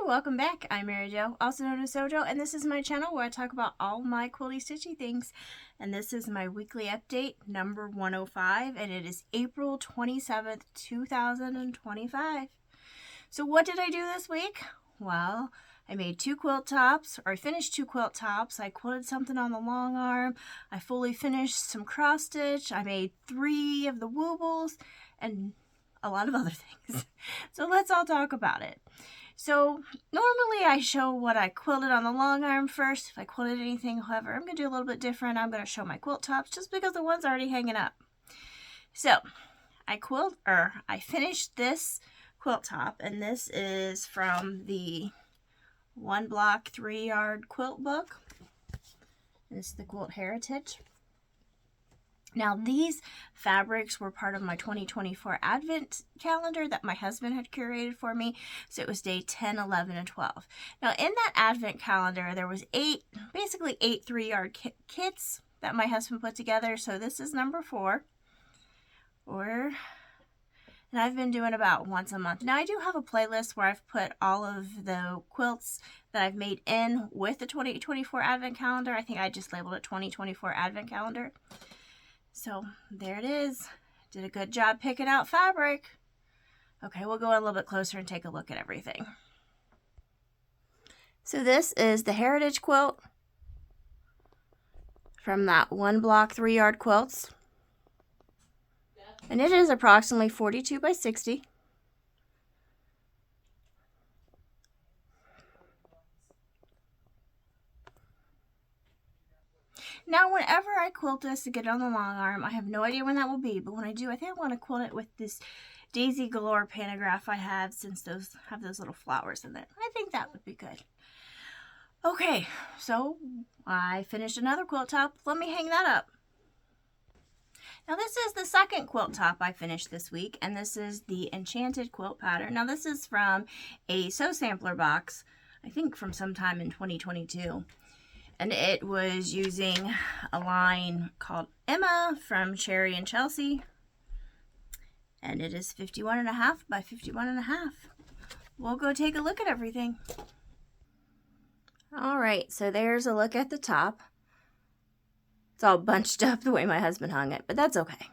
Hi, welcome back. I'm Mary Jo, also known as Sojo, and this is my channel where I talk about all my quilty stitchy things. And this is my weekly update, number 105, and it is April 27th, 2025. So what did I do this week? Well, I made two quilt tops, or I finished two quilt tops. I quilted something on the long arm. I fully finished some cross stitch. I made 3 of the woobles and a lot of other things. So let's all talk about it. So normally I show what I quilted on the long arm first. If I quilted anything, however, I'm going to do a little bit different. I'm going to show my quilt tops just because the one's already hanging up. So I finished this quilt top, and this is from the 1 Block 3 Yard quilt book. This is the Quilt Heritage. Now, these fabrics were part of my 2024 Advent calendar that my husband had curated for me. So it was day 10, 11, and 12. Now, in that Advent calendar, there was 8 3-yard kits that my husband put together. So this is number 4. And I've been doing about once a month. Now, I do have a playlist where I've put all of the quilts that I've made in with the 2024 Advent calendar. I think I just labeled it 2024 Advent calendar. So there it is. Did a good job picking out fabric. Okay, we'll go a little bit closer and take a look at everything. So this is the Heritage quilt from that 1 Block 3 Yard quilts. And it is approximately 42 by 60. Now, whenever I quilt this to get it on the long arm, I have no idea when that will be, but when I do, I think I want to quilt it with this Daisy Galore pantograph I have, since those have those little flowers in there. I think that would be good. Okay, so I finished another quilt top. Let me hang that up. Now, this is the second quilt top I finished this week, and this is the Enchanted Quilt pattern. Now, this is from a Sew Sampler box, I think from sometime in 2022. And it was using a line called Emma from Cherry and Chelsea. And it is 51.5 by 51.5. We'll go take a look at everything. All right, so there's a look at the top. It's all bunched up the way my husband hung it, but that's okay.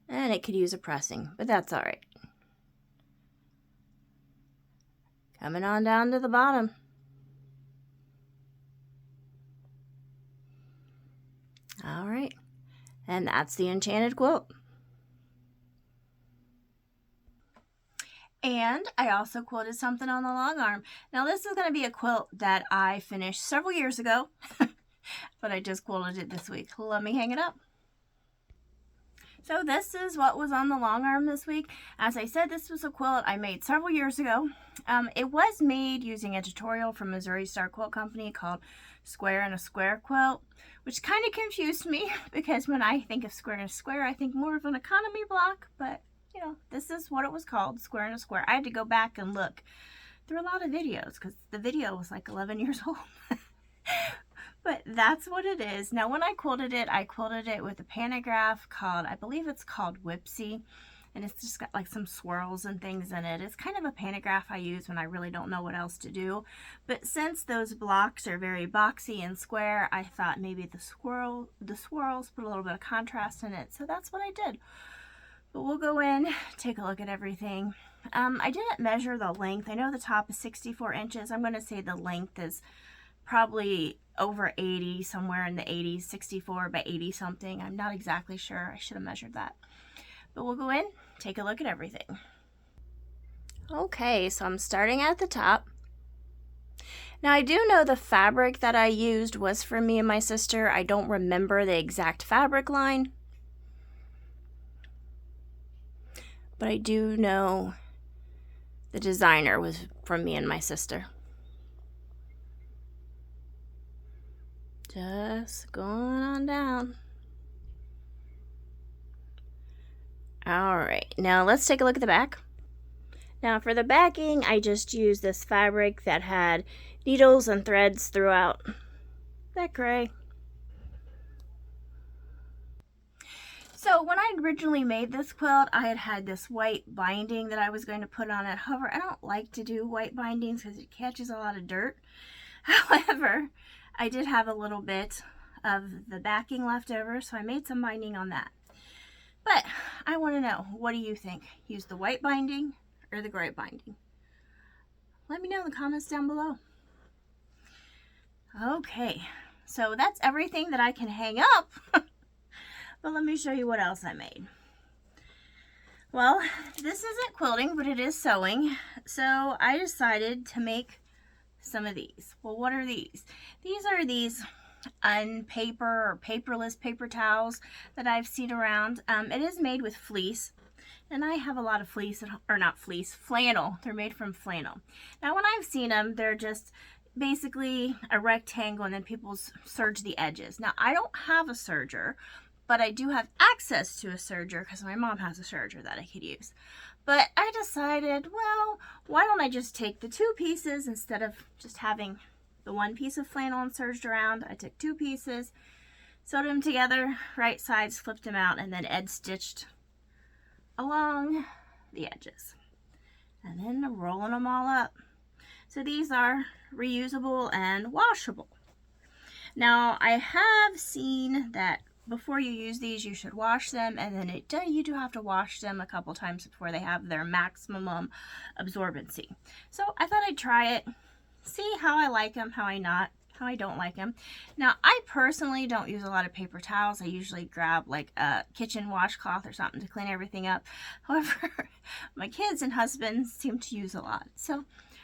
And it could use a pressing, but that's all right. Coming on down to the bottom. All right, and that's the Enchanted Quilt. And I also quilted something on the long arm. Now, this is going to be a quilt that I finished several years ago, but I just quilted it this week. Let me hang it up. So this is what was on the long arm this week. As I said, this was a quilt I made several years ago. It was made using a tutorial from Missouri Star Quilt Company called Square and a Square Quilt, which kind of confused me because when I think of Square and a Square, I think more of an economy block, but you know, this is what it was called, Square and a Square. I had to go back and look through a lot of videos because the video was like 11 years old. But that's what it is. Now, when I quilted it with a pantograph called, I believe it's called Whipsy. And it's just got like some swirls and things in it. It's kind of a pantograph I use when I really don't know what else to do. But since those blocks are very boxy and square, I thought maybe the swirls put a little bit of contrast in it. So that's what I did. But we'll go in, take a look at everything. I didn't measure the length. I know the top is 64 inches. I'm going to say the length is probably over 80, somewhere in the 80s, 64 by 80 something. I'm not exactly sure. I should have measured that. But we'll go in, take a look at everything. Okay, so I'm starting at the top. Now, I do know the fabric that I used was for me and my sister. I don't remember the exact fabric line, but I do know the designer was from me and my sister. Just going on down. All right, now let's take a look at the back. Now for the backing, I just used this fabric that had needles and threads throughout. That gray. So when I originally made this quilt, I had this white binding that I was going to put on it. However, I don't like to do white bindings because it catches a lot of dirt. However, I did have a little bit of the backing left over, so I made some binding on that. But I want to know, what do you think? Use the white binding or the gray binding? Let me know in the comments down below. Okay, so that's everything that I can hang up. But let me show you what else I made. Well, this isn't quilting, but it is sewing. So I decided to make some of these. Well, what are these? These are these unpaper or paperless paper towels that I've seen around. It is made with fleece, and I have a lot of fleece, or not fleece, flannel. They're made from flannel. Now, when I've seen them, they're just basically a rectangle, and then people serge the edges. Now, I don't have a serger, but I do have access to a serger because my mom has a serger that I could use. But I decided, well, why don't I just take the two pieces instead of just having the one piece of flannel and serged around. I took two pieces, sewed them together, right sides, flipped them out, and then edge stitched along the edges. And then rolling them all up. So these are reusable and washable. Now, I have seen that before you use these, you should wash them, and then you do have to wash them a couple times before they have their maximum absorbency. So I thought I'd try it, see how I like them, how I don't like them. Now, I personally don't use a lot of paper towels. I usually grab like a kitchen washcloth or something to clean everything up. However, my kids and husband seem to use a lot. So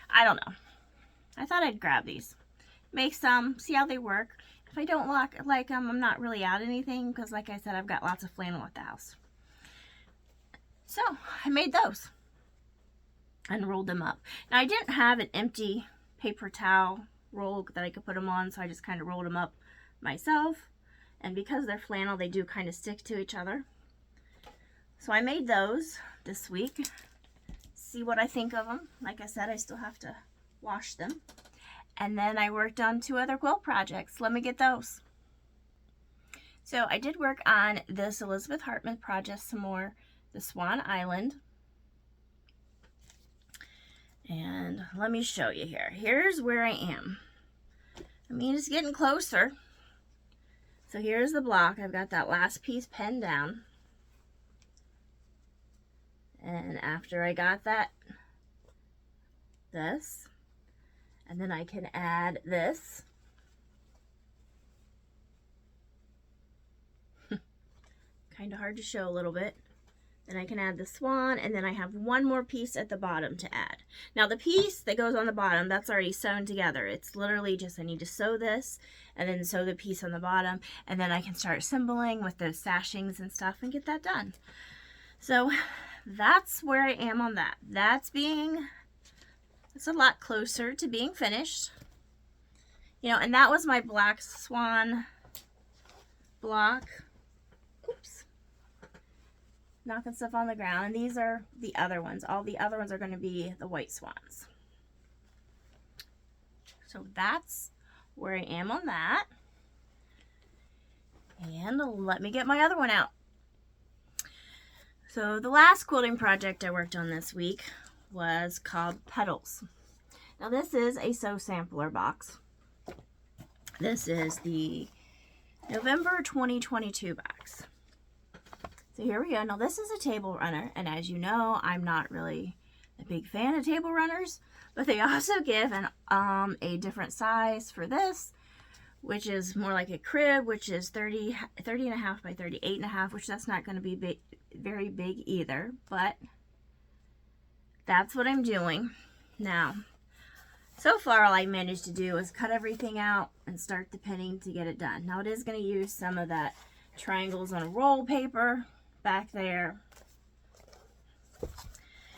I don't know. I thought I'd grab these, make some, see how they work. If I don't like them, I'm not really out anything because, like I said, I've got lots of flannel at the house. So I made those and rolled them up. Now, I didn't have an empty paper towel roll that I could put them on, so I just kind of rolled them up myself. And because they're flannel, they do kind of stick to each other. So I made those this week. See what I think of them. Like I said, I still have to wash them. And then I worked on 2 other quilt projects. Let me get those. So I did work on this Elizabeth Hartman project some more, the Swan Island. And let me show you here. Here's where I am. I mean, it's getting closer. So here's the block. I've got that last piece pinned down. And after I got this, and then I can add this. Kind of hard to show a little bit. Then I can add the swan, and then I have one more piece at the bottom to add. Now the piece that goes on the bottom, that's already sewn together. It's literally just I need to sew this, and then sew the piece on the bottom, and then I can start assembling with those sashings and stuff and get that done. So that's where I am on that. It's a lot closer to being finished. You know, and that was my black swan block. Oops. Knocking stuff on the ground. And these are the other ones. All the other ones are going to be the white swans. So that's where I am on that. And let me get my other one out. So the last quilting project I worked on this week was called Petals. Now this is a sew sampler box. This is the November 2022 box. So here we go. Now this is a table runner, and as you know, I'm not really a big fan of table runners, but they also give a different size for this, which is more like a crib, which is 30 and a half by 38 and a half, which that's not going to be big, very big either, but that's what I'm doing. Now, so far all I managed to do is cut everything out and start the pinning to get it done. Now it is going to use some of that triangles on a roll paper back there.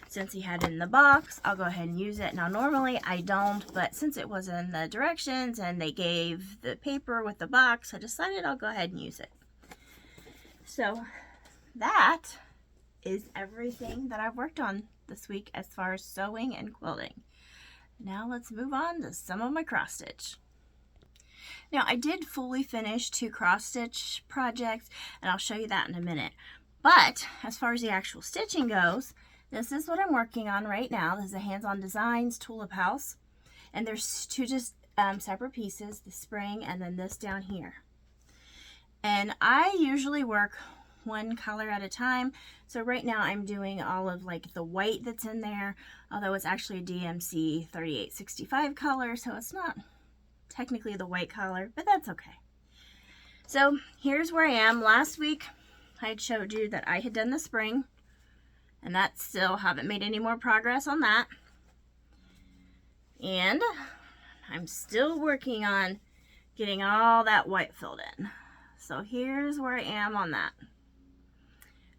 Since he had it in the box, I'll go ahead and use it. Now normally I don't, but since it was in the directions and they gave the paper with the box, I decided I'll go ahead and use it. So that is everything that I've worked on this week as far as sewing and quilting. Now let's move on to some of my cross stitch. Now I did fully finish 2 cross stitch projects, and I'll show you that in a minute. But as far as the actual stitching goes, this is what I'm working on right now. This is a Hands-On Designs Tulip House, and there's 2 just separate pieces, the spring and then this down here. And I usually work 1 color at a time. So right now I'm doing all of like the white that's in there, although it's actually a DMC 3865 color, so it's not technically the white color, but that's okay. So here's where I am. Last week I had showed you that I had done the spring, and that still haven't made any more progress on that. And I'm still working on getting all that white filled in. So here's where I am on that.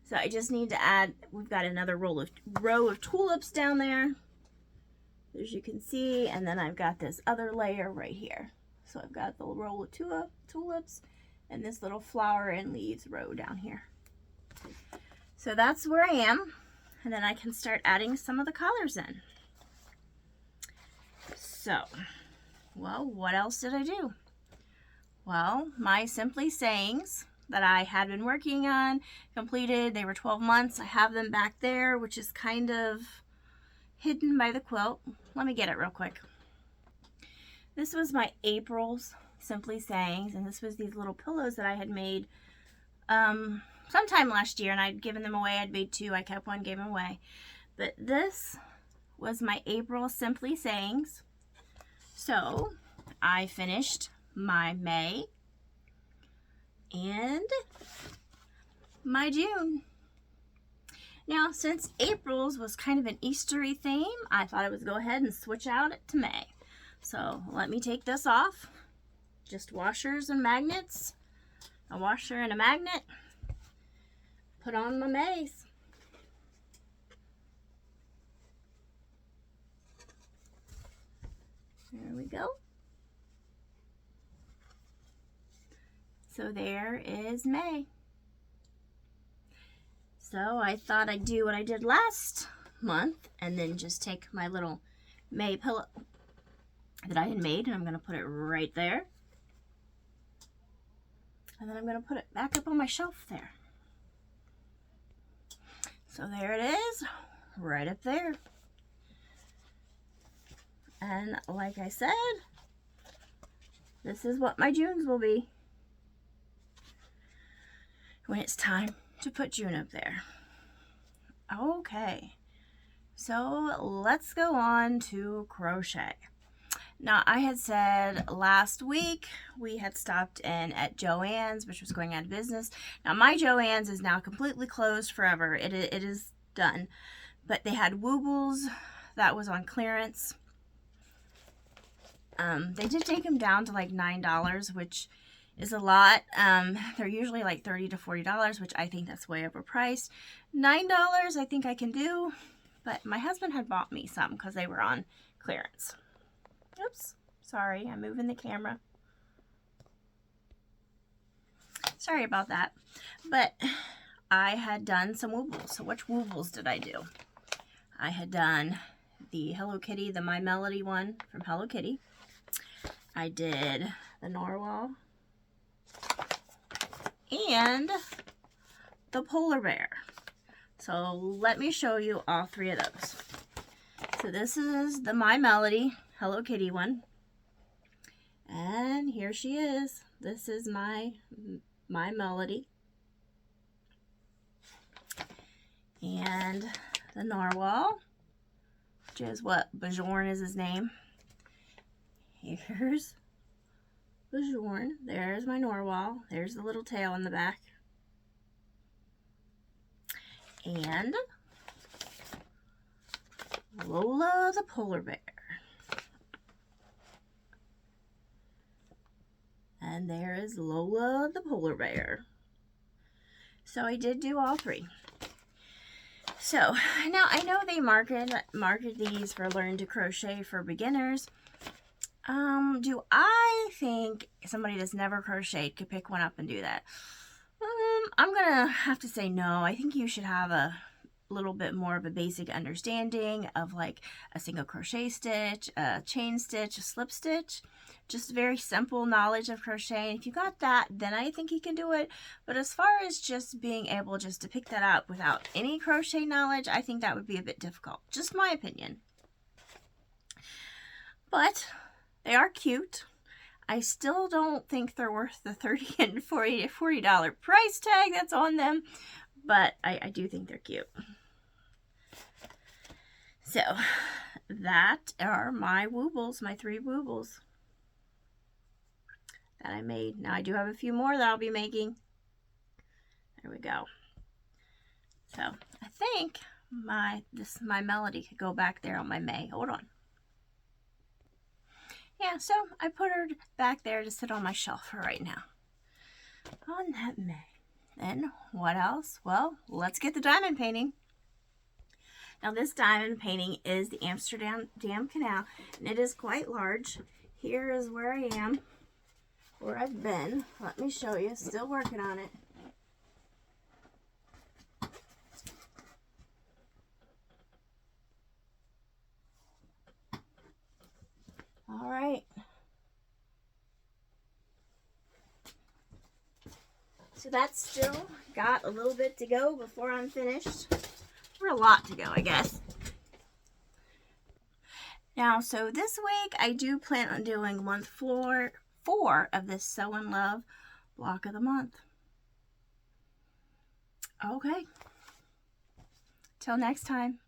So I just need to add, we've got another row of tulips down there, as you can see, and then I've got this other layer right here. So I've got the row of tulips and this little flower and leaves row down here. So that's where I am, and then I can start adding some of the colors in. So, well, what else did I do? Well, my Simply Sayings that I had been working on, completed. They were 12 months. I have them back there, which is kind of hidden by the quilt. Let me get it real quick. This was my April's Simply Sayings, and this was these little pillows that I had made sometime last year, and I'd given them away. I'd made 2. I kept 1, gave them away. But this was my April Simply Sayings. So I finished my May and my June. Now, since April's was kind of an Eastery theme, I thought I would go ahead and switch out it to May. So let me take this off. Just washers and magnets. A washer and a magnet. Put on my Mays. There we go. So there is May. So I thought I'd do what I did last month and then just take my little May pillow that I had made, and I'm going to put it right there. And then I'm going to put it back up on my shelf there. So there it is, right up there. And like I said, this is what my Junes will be when it's time to put June up there. Okay, so let's go on to crochet. Now, I had said last week we had stopped in at Joann's, which was going out of business. Now, my Joann's is now completely closed forever. It is done. But they had Woobles that was on clearance. They did take them down to like $9, which is a lot. They're usually like $30 to $40, which I think that's way overpriced. $9 I think I can do, but my husband had bought me some because they were on clearance. Oops, sorry, I'm moving the camera. Sorry about that. But I had done some woobles. So which woobles did I do? I had done the Hello Kitty, the My Melody one from Hello Kitty. I did the Narwhal and the Polar Bear. So let me show you all 3 of those. So this is the My Melody Hello Kitty one. And here she is. This is my Melody. And the Narwhal, which is what Bjorn is his name. Here's Bjorn. There's my Narwhal. There's the little tail in the back. And Lola the Polar Bear. And there is Lola the Polar Bear. So I did do all 3. So now I know they market these for Learn to Crochet for Beginners. Do I think somebody that's never crocheted could pick one up and do that? I'm gonna have to say no. I think you should have a little bit more of a basic understanding of like a single crochet stitch, a chain stitch, a slip stitch, just very simple knowledge of crochet. And if you got that, then I think you can do it. But as far as just being able just to pick that up without any crochet knowledge, I think that would be a bit difficult. Just my opinion. But they are cute. I still don't think they're worth the $30 and $40 price tag that's on them, but I do think they're cute. So that are my woobles, my 3 woobles that I made. Now I do have a few more that I'll be making. There we go. So I think my melody could go back there on my May. Hold on. Yeah, so I put her back there to sit on my shelf for right now. On that May. Then what else? Well, let's get the diamond painting. Now this diamond painting is the Amsterdam Canal, and it is quite large. Here is where I am, where I've been. Let me show you. Still working on it. All right. So that's still got a little bit to go before I'm finished. Or a lot to go, I guess. Now, so this week I do plan on doing month 4 of this Sew in Love block of the month. Okay. Till next time.